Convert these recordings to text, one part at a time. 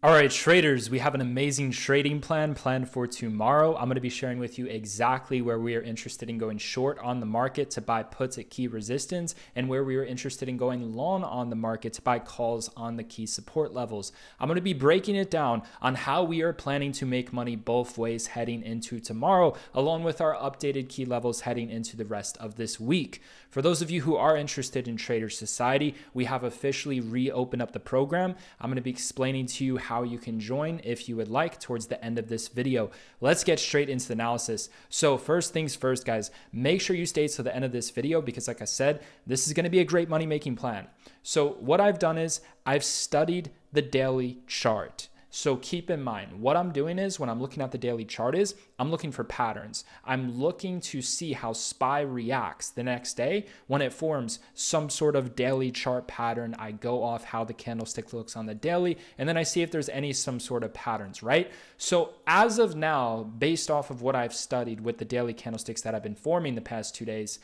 All right, traders, we have an amazing trading plan planned for tomorrow. I'm going to be sharing with you exactly where we are interested in going short on the market to buy puts at key resistance and where we are interested in going long on the market to buy calls on the key support levels. I'm going to be breaking it down on how we are planning to make money both ways heading into tomorrow, along with our updated key levels heading into the rest of this week. For those of you who are interested in Trader Society, we have officially reopened up the program. I'm going to be explaining to you how you can join if you would like towards the end of this video. Let's get straight into the analysis. So first things first, guys, make sure you stay to the end of this video because like I said, this is going to be a great money making plan. So what I've done is I've studied the daily chart. So keep in mind, what I'm doing is when I'm looking at the daily chart is I'm looking for patterns. I'm looking to see how SPY reacts the next day when it forms some sort of daily chart pattern. I go off how the candlestick looks on the daily, and then I see if there's some sort of patterns, right? So as of now, based off of what I've studied with the daily candlesticks that I've been forming the past 2 days,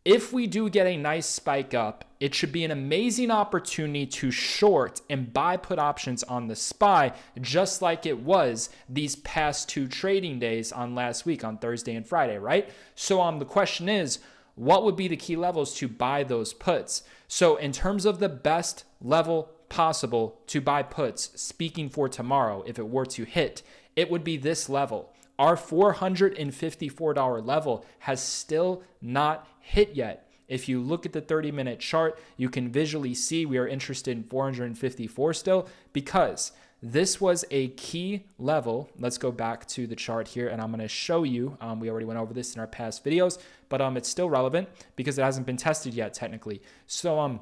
if we do get a nice spike up, it should be an amazing opportunity to short and buy put options on the SPY, just like it was these past 2 trading days on last week on Thursday and Friday, right? So the question is, what would be the key levels to buy those puts? So in terms of the best level possible to buy puts, speaking for tomorrow, if it were to hit, it would be this level. Our $454 level has still not hit yet. If you look at the 30-minute chart, you can visually see we are interested in 454 still because this was a key level. Let's go back to the chart here and I'm going to show you. We already went over this in our past videos, but it's still relevant because it hasn't been tested yet technically. So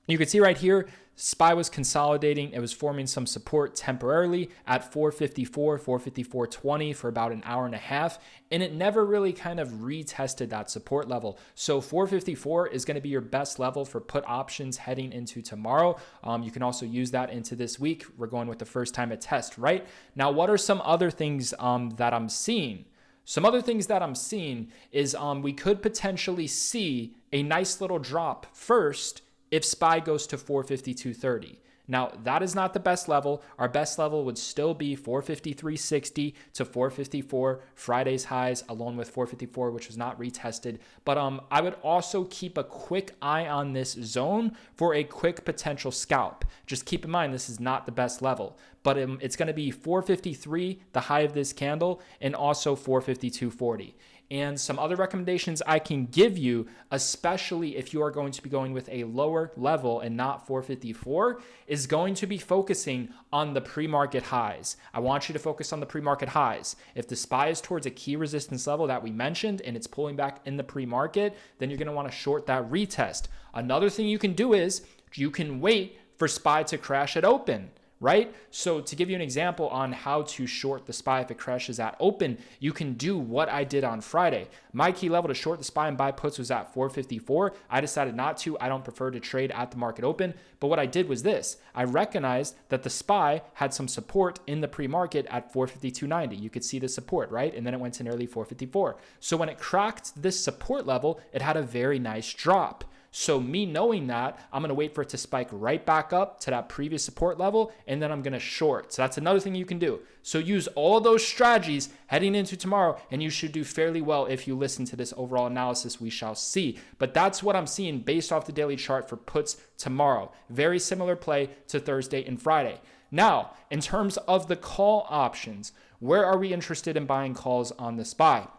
you can see right here, SPY was consolidating. It was forming some support temporarily at 454, 454.20 for about an hour and a half, and it never really kind of retested that support level. So 454 is going to be your best level for put options heading into tomorrow. You can also use that into this week. We're going with the first time at test, right? Now, what are some other things that I'm seeing? Some other things that I'm seeing is we could potentially see a nice little drop first if SPY goes to 452.30. Now, that is not the best level. Our best level would still be 453.60 to 454, Friday's highs, along with 454, which was not retested. But I would also keep a quick eye on this zone for a quick potential scalp. Just keep in mind, this is not the best level, but it's going to be 453, the high of this candle, and also 452.40. And some other recommendations I can give you, especially if you are going to be going with a lower level and not 454, is going to be focusing on the pre-market highs. I want you to focus on the pre-market highs. If the SPY is towards a key resistance level that we mentioned and it's pulling back in the pre-market, then you're going to want to short that retest. Another thing you can do is you can wait for SPY to crash at open. Right? So to give you an example on how to short the SPY if it crashes at open, you can do what I did on Friday. My key level to short the SPY and buy puts was at 454. I decided not to. I don't prefer to trade at the market open. But what I did was this. I recognized that the SPY had some support in the pre-market at 452.90. You could see the support, right? And then it went to nearly 454. So when it cracked this support level, it had a very nice drop. So me knowing that, I'm going to wait for it to spike right back up to that previous support level, and then I'm going to short. So that's another thing you can do. So use all those strategies heading into tomorrow, and you should do fairly well if you listen to this overall analysis. We shall see. But that's what I'm seeing based off the daily chart for puts tomorrow. Very similar play to Thursday and Friday. Now, in terms of the call options, where are we interested in buying calls on the SPY?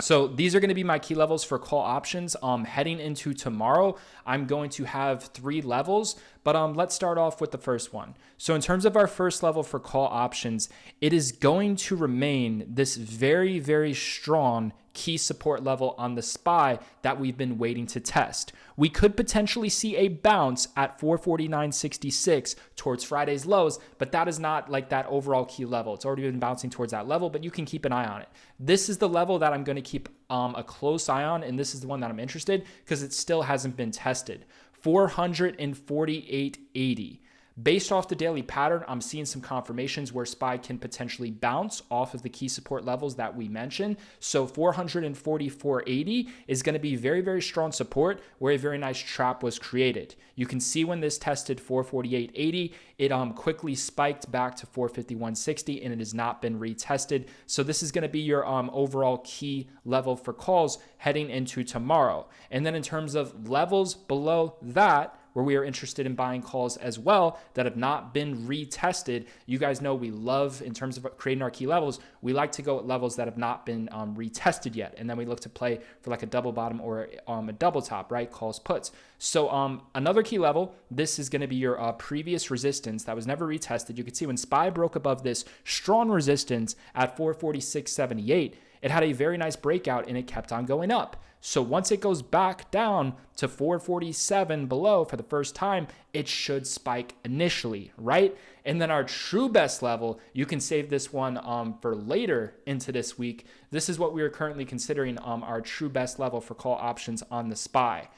So these are going to be my key levels for call options. Heading into tomorrow, I'm going to have 3 levels, but let's start off with the first one. So in terms of our first level for call options, it is going to remain this very, very strong key support level on the SPY that we've been waiting to test. We could potentially see a bounce at 449.66 towards Friday's lows, but that is not like that overall key level. It's already been bouncing towards that level, but you can keep an eye on it. This is the level that I'm going to keep a close eye on, and this is the one that I'm interested because it still hasn't been tested. 448.80. Based off the daily pattern, I'm seeing some confirmations where SPY can potentially bounce off of the key support levels that we mentioned. So 444.80 is going to be very, very strong support where a very nice trap was created. You can see when this tested 448.80, it quickly spiked back to 451.60 and it has not been retested. So this is going to be your overall key level for calls heading into tomorrow. And then in terms of levels below that, where we are interested in buying calls as well that have not been retested. You guys know we love, in terms of creating our key levels, we like to go at levels that have not been retested yet. And then we look to play for like a double bottom or a double top, right? Calls, puts. So another key level, this is going to be your previous resistance that was never retested. You can see when SPY broke above this strong resistance at 446.78, it had a very nice breakout and it kept on going up. So once it goes back down to 447 below for the first time, it should spike initially, right? And then our true best level, you can save this one for later into this week. This is what we are currently considering our true best level for call options on the SPY.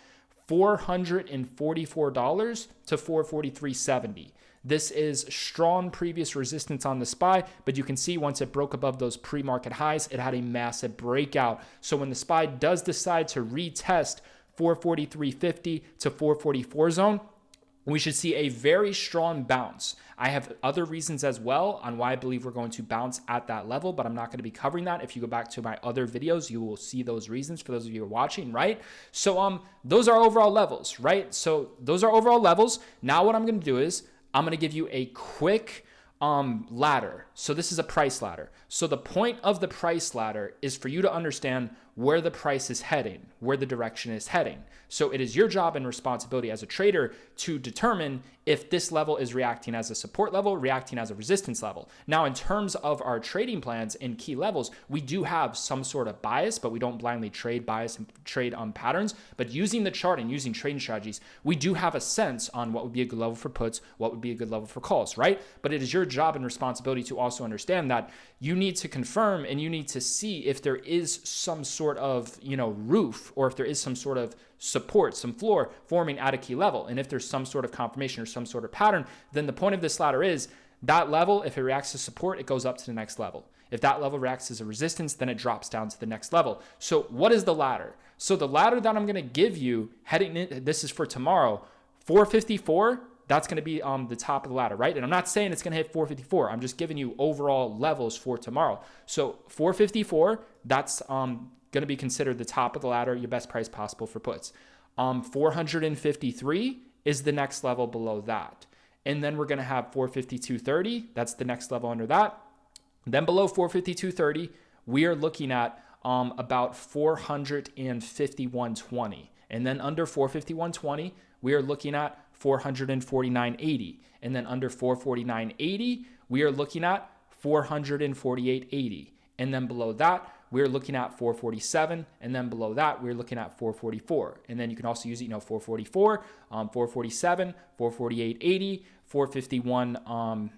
$444 to 443.70. This is strong previous resistance on the SPY, but you can see once it broke above those pre-market highs, it had a massive breakout. So when the SPY does decide to retest 443.50 to 444 zone, we should see a very strong bounce. I have other reasons as well on why I believe we're going to bounce at that level, but I'm not going to be covering that. If you go back to my other videos, you will see those reasons for those of you who are watching, right? So those are overall levels, right? So those are overall levels. Now what I'm going to do is I'm going to give you a quick ladder. So this is a price ladder. So the point of the price ladder is for you to understand where the price is heading, where the direction is heading. So it is your job and responsibility as a trader to determine if this level is reacting as a support level, reacting as a resistance level. Now, in terms of our trading plans and key levels, we do have some sort of bias, but we don't blindly trade bias and trade on patterns. But using the chart and using trading strategies, we do have a sense on what would be a good level for puts, what would be a good level for calls, right? But it is your job and responsibility to also understand that you need to confirm and you need to see if there is some sort of, roof, or if there is some sort of support, some floor forming at a key level. And if there's some sort of confirmation or some sort of pattern, then the point of this ladder is that level, if it reacts to support, it goes up to the next level. If that level reacts as a resistance, then it drops down to the next level. So what is the ladder? So the ladder that I'm going to give you heading in, this is for tomorrow, 454, that's going to be the top of the ladder, right? And I'm not saying it's going to hit 454. I'm just giving you overall levels for tomorrow. So 454, that's going to be considered the top of the ladder, your best price possible for puts. 453 is the next level below that. And then we're going to have 452.30. That's the next level under that. Then below 452.30, we are looking at about 451.20. And then under 451.20, we are looking at 449.80. And then under 449.80, we are looking at 448.80. And then below that, we're looking at 447. And then below that, we're looking at 444. And then you can also use, 444, 447, 448.80, 451,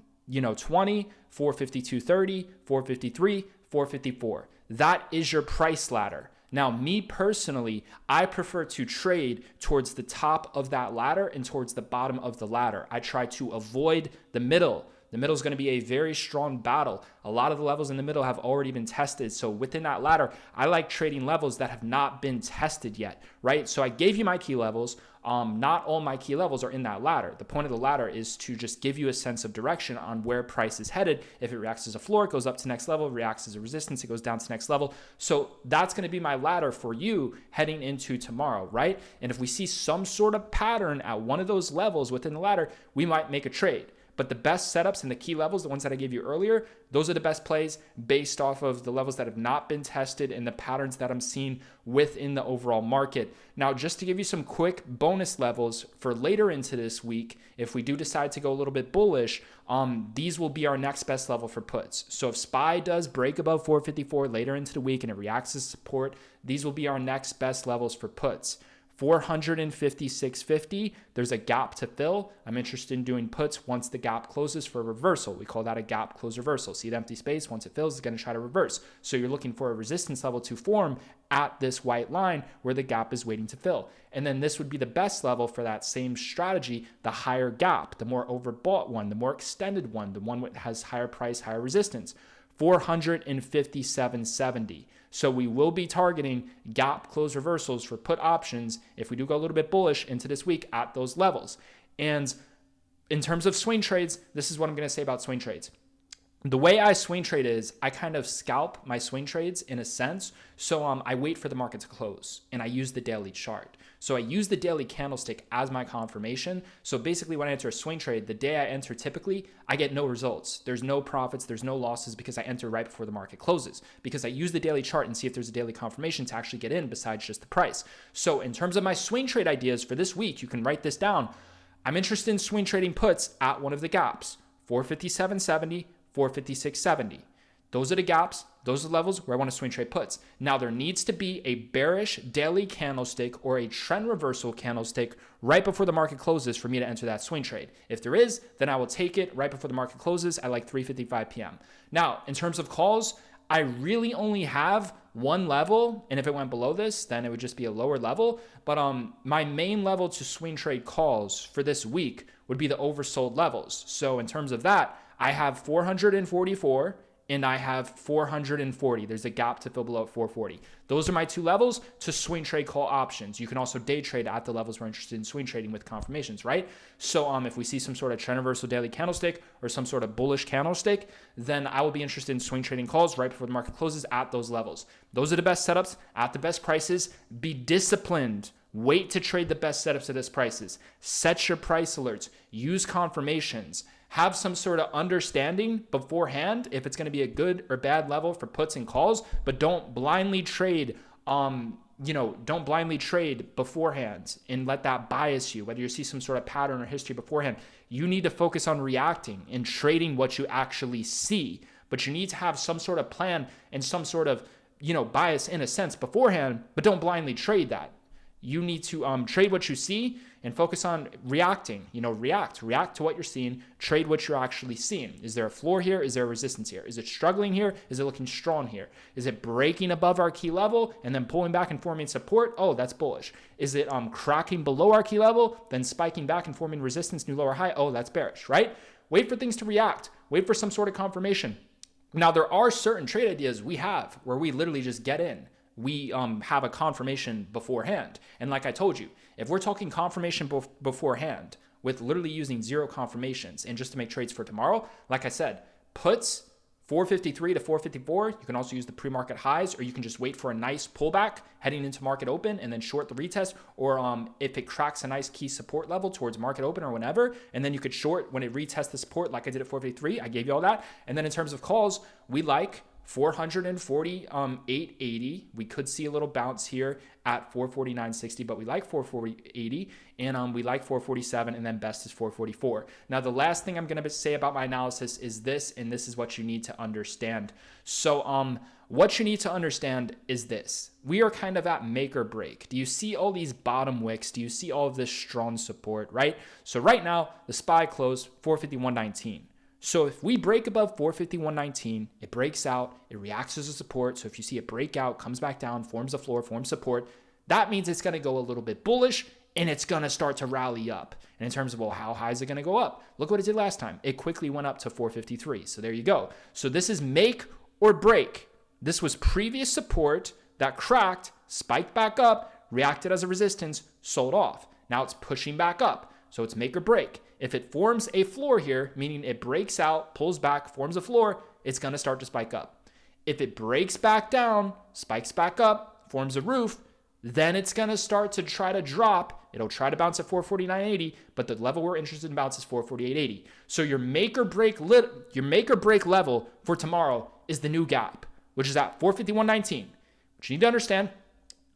20, 452.30, 453, 454. That is your price ladder. Now, me personally, I prefer to trade towards the top of that ladder and towards the bottom of the ladder. I try to avoid the middle. The middle is going to be a very strong battle. A lot of the levels in the middle have already been tested. So within that ladder, I like trading levels that have not been tested yet, right? So I gave you my key levels. Not all my key levels are in that ladder. The point of the ladder is to just give you a sense of direction on where price is headed. If it reacts as a floor, it goes up to next level. Reacts as a resistance, it goes down to next level. So that's going to be my ladder for you heading into tomorrow, right? And if we see some sort of pattern at one of those levels within the ladder, we might make a trade. But the best setups and the key levels, the ones that I gave you earlier, those are the best plays based off of the levels that have not been tested and the patterns that I'm seeing within the overall market. Now, just to give you some quick bonus levels for later into this week, if we do decide to go a little bit bullish, these will be our next best level for puts. So if SPY does break above 454 later into the week and it reacts to support, these will be our next best levels for puts. 456.50, there's a gap to fill. I'm interested in doing puts once the gap closes for a reversal. We call that a gap close reversal. See the empty space? Once it fills, it's going to try to reverse. So you're looking for a resistance level to form at this white line where the gap is waiting to fill. And then this would be the best level for that same strategy, the higher gap, the more overbought one, the more extended one, the one that has higher price, higher resistance, 457.70. So we will be targeting gap close reversals for put options if we do go a little bit bullish into this week at those levels. And in terms of swing trades, this is what I'm going to say about swing trades. The way I swing trade is I kind of scalp my swing trades in a sense. So I wait for the market to close and I use the daily chart. So I use the daily candlestick as my confirmation. So basically when I enter a swing trade, the day I enter typically, I get no results. There's no profits, there's no losses because I enter right before the market closes because I use the daily chart and see if there's a daily confirmation to actually get in besides just the price. So in terms of my swing trade ideas for this week, you can write this down. I'm interested in swing trading puts at one of the gaps, 457.70, 456.70. Those are the gaps. Those are the levels where I want to swing trade puts. Now, there needs to be a bearish daily candlestick or a trend reversal candlestick right before the market closes for me to enter that swing trade. If there is, then I will take it right before the market closes at like 3:55 p.m. Now, in terms of calls, I really only have one level, and if it went below this, then it would just be a lower level. But my main level to swing trade calls for this week would be the oversold levels. So in terms of that, I have 444 and I have 440. There's a gap to fill below at 440. Those are my two levels to swing trade call options. You can also day trade at the levels we're interested in swing trading with confirmations, right? So if we see some sort of trend reversal daily candlestick or some sort of bullish candlestick, then I will be interested in swing trading calls right before the market closes at those levels. Those are the best setups at the best prices. Be disciplined. Wait to trade the best setups at those prices. Set your price alerts. Use confirmations. Have some sort of understanding beforehand if it's going to be a good or bad level for puts and calls, but don't blindly trade. Don't blindly trade beforehand and let that bias you. Whether you see some sort of pattern or history beforehand, you need to focus on reacting and trading what you actually see. But you need to have some sort of plan and some sort of bias in a sense beforehand, but don't blindly trade that. You need to trade what you see and focus on reacting. React to what you're seeing, trade what you're actually seeing. Is there a floor here? Is there a resistance here? Is it struggling here? Is it looking strong here? Is it breaking above our key level and then pulling back and forming support? Oh, that's bullish. Is it cracking below our key level, then spiking back and forming resistance, new lower high? Oh, that's bearish, right? Wait for things to react. Wait for some sort of confirmation. Now, there are certain trade ideas we have where we literally just get in. We have a confirmation beforehand. And like I told you, if we're talking confirmation beforehand with literally using zero confirmations and just to make trades for tomorrow, like I said, puts 453 to 454, you can also use the pre-market highs, or you can just wait for a nice pullback heading into market open and then short the retest, or if it cracks a nice key support level towards market open or whenever, and then you could short when it retests the support like I did at 453. I gave you all that. And then in terms of calls, we like 448.80. We could see a little bounce here at 449.60, but we like 440.80, and we like 447, and then best is 444. Now, the last thing I'm going to say about my analysis is this, and this is what you need to understand. So what you need to understand is this. We are kind of at make or break. Do you see all these bottom wicks? Do you see all of this strong support, right? So right now, the SPY closed 451.19. So if we break above 451.19, it breaks out, it reacts as a support. So if you see it break out, comes back down, forms a floor, forms support, that means it's going to go a little bit bullish and it's going to start to rally up. And in terms of, well, how high is it going to go up? Look what it did last time. It quickly went up to 453. So there you go. So this is make or break. This was previous support that cracked, spiked back up, reacted as a resistance, sold off. Now it's pushing back up. So it's make or break. If it forms a floor here, meaning it breaks out, pulls back, forms a floor, it's going to start to spike up. If it breaks back down, spikes back up, forms a roof, then it's going to start to try to drop. It'll try to bounce at 449.80, but the level we're interested in bounce is 448.80. So your make or break level for tomorrow is the new gap, which is at 451.19. What you need to understand,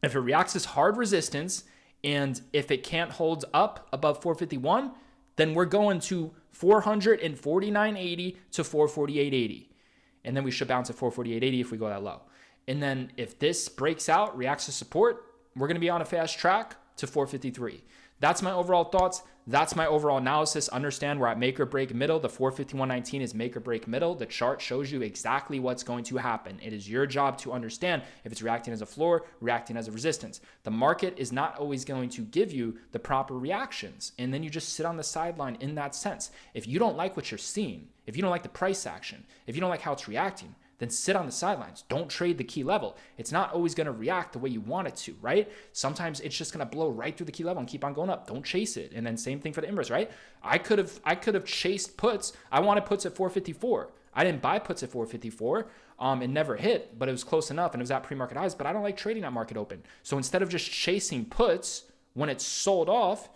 if it reacts as hard resistance, and if it can't hold up above 451, then we're going to 449.80 to 448.80. And then we should bounce at 448.80 if we go that low. And then if this breaks out, reacts to support, we're going to be on a fast track to 453. That's my overall thoughts. That's my overall analysis. Understand we're at make or break middle. The 451.19 is make or break middle. The chart shows you exactly what's going to happen. It is your job to understand if it's reacting as a floor, reacting as a resistance. The market is not always going to give you the proper reactions. And then you just sit on the sideline in that sense. If you don't like what you're seeing, if you don't like the price action, if you don't like how it's reacting, then sit on the sidelines. Don't trade the key level. It's not always going to react the way you want it to, right? Sometimes it's just going to blow right through the key level and keep on going up. Don't chase it. And then same thing for the inverse, right? I could have chased puts. I wanted puts at 454. I didn't buy puts at 454. It never hit, but it was close enough and it was at pre-market highs, but I don't like trading at market open. So instead of just chasing puts when it's sold off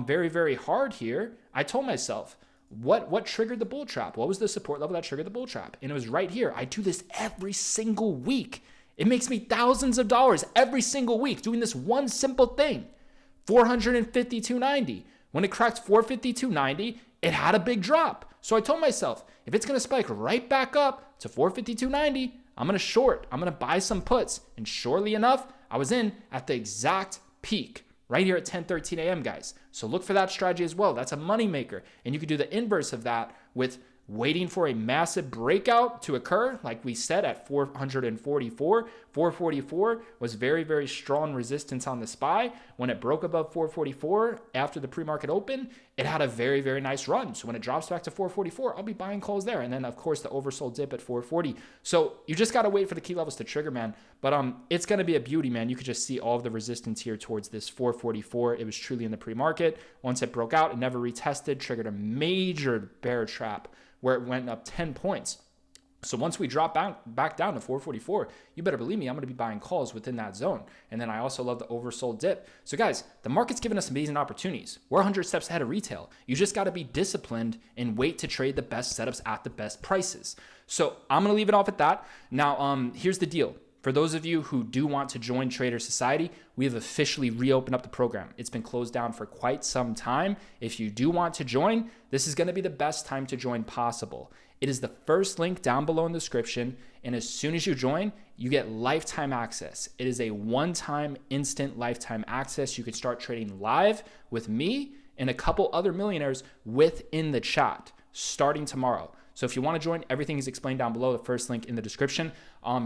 very, very hard here, I told myself, what triggered the bull trap? What was the support level that triggered the bull trap? And it was right here. I do this every single week. It makes me thousands of dollars every single week doing this one simple thing. 452.90. When it cracked 452.90, it had a big drop. So I told myself, if it's going to spike right back up to 452.90, I'm going to short. I'm going to buy some puts. And surely enough, I was in at the exact peak. Right here at 10:13 a.m., guys. So look for that strategy as well. That's a money maker. And you could do the inverse of that with waiting for a massive breakout to occur, like we said at 444. 444 was very, very strong resistance on the SPY. When it broke above 444 after the pre-market open, it had a very, very nice run. So when it drops back to 444, I'll be buying calls there. And then, of course, the oversold dip at 440. So you just got to wait for the key levels to trigger, man. But it's going to be a beauty, man. You could just see all of the resistance here towards this 444. It was truly in the pre-market. Once it broke out, it never retested, triggered a major bear trap where it went up 10 points. So once we drop back down to 444, you better believe me, I'm going to be buying calls within that zone. And then I also love the oversold dip. So guys, the market's given us amazing opportunities. We're 100 steps ahead of retail. You just got to be disciplined and wait to trade the best setups at the best prices. So I'm going to leave it off at that. Now, here's the deal. For those of you who do want to join Trader Society, we have officially reopened up the program. It's been closed down for quite some time. If you do want to join, this is going to be the best time to join possible. It is the first link down below in the description. And as soon as you join, you get lifetime access. It is a one-time instant lifetime access. You could start trading live with me and a couple other millionaires within the chat starting tomorrow. So if you want to join, everything is explained down below, the first link in the description.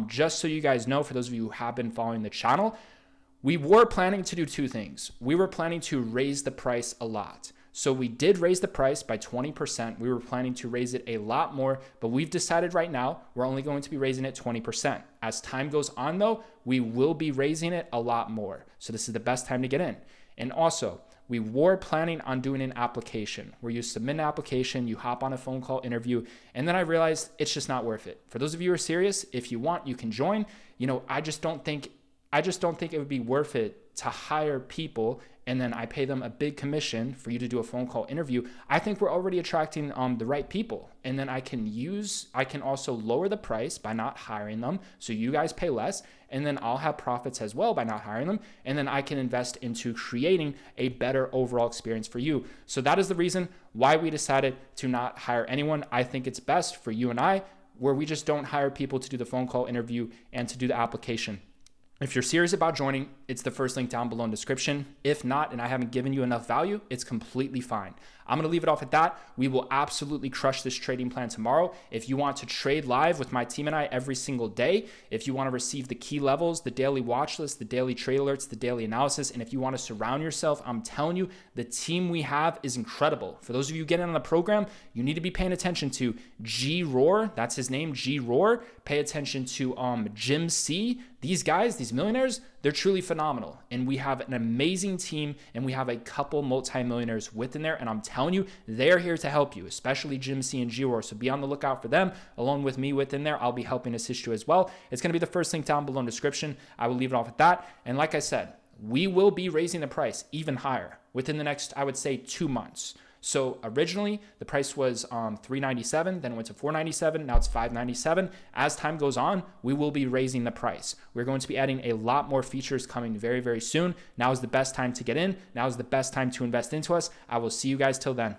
Just so you guys know, for those of you who have been following the channel, we were planning to do two things. We were planning to raise the price a lot. So we did raise the price by 20%. We were planning to raise it a lot more, but we've decided right now we're only going to be raising it 20%. As time goes on though, we will be raising it a lot more. So this is the best time to get in. And also, we were planning on doing an application where you submit an application, you hop on a phone call interview, and then I realized it's just not worth it. For those of you who are serious, if you want, you can join. You know, I just don't think it would be worth it to hire people and then I pay them a big commission for you to do a phone call interview. I think we're already attracting the right people. And then I can also lower the price by not hiring them. So you guys pay less and then I'll have profits as well by not hiring them. And then I can invest into creating a better overall experience for you. So that is the reason why we decided to not hire anyone. I think it's best for you and I, where we just don't hire people to do the phone call interview and to do the application. If you're serious about joining, it's the first link down below in the description. If not, and I haven't given you enough value, it's completely fine. I'm going to leave it off at that. We will absolutely crush this trading plan tomorrow. If you want to trade live with my team and I every single day, if you want to receive the key levels, the daily watch list, the daily trade alerts, the daily analysis, and if you want to surround yourself, I'm telling you, the team we have is incredible. For those of you getting on the program, you need to be paying attention to G Roar. That's his name, G Roar. Pay attention to Jim C. These guys, these millionaires, they're truly phenomenal. And we have an amazing team and we have a couple multimillionaires within there. And I'm telling you, they're here to help you, especially Jim C and G-Roar. So be on the lookout for them along with me within there. I'll be helping assist you as well. It's going to be the first link down below in the description. I will leave it off at that. And like I said, we will be raising the price even higher within the next, I would say, 2 months. So originally the price was $397, then it went to $497, now it's $597. As time goes on, we will be raising the price. We're going to be adding a lot more features coming very, very soon. Now is the best time to get in. Now is the best time to invest into us. I will see you guys till then.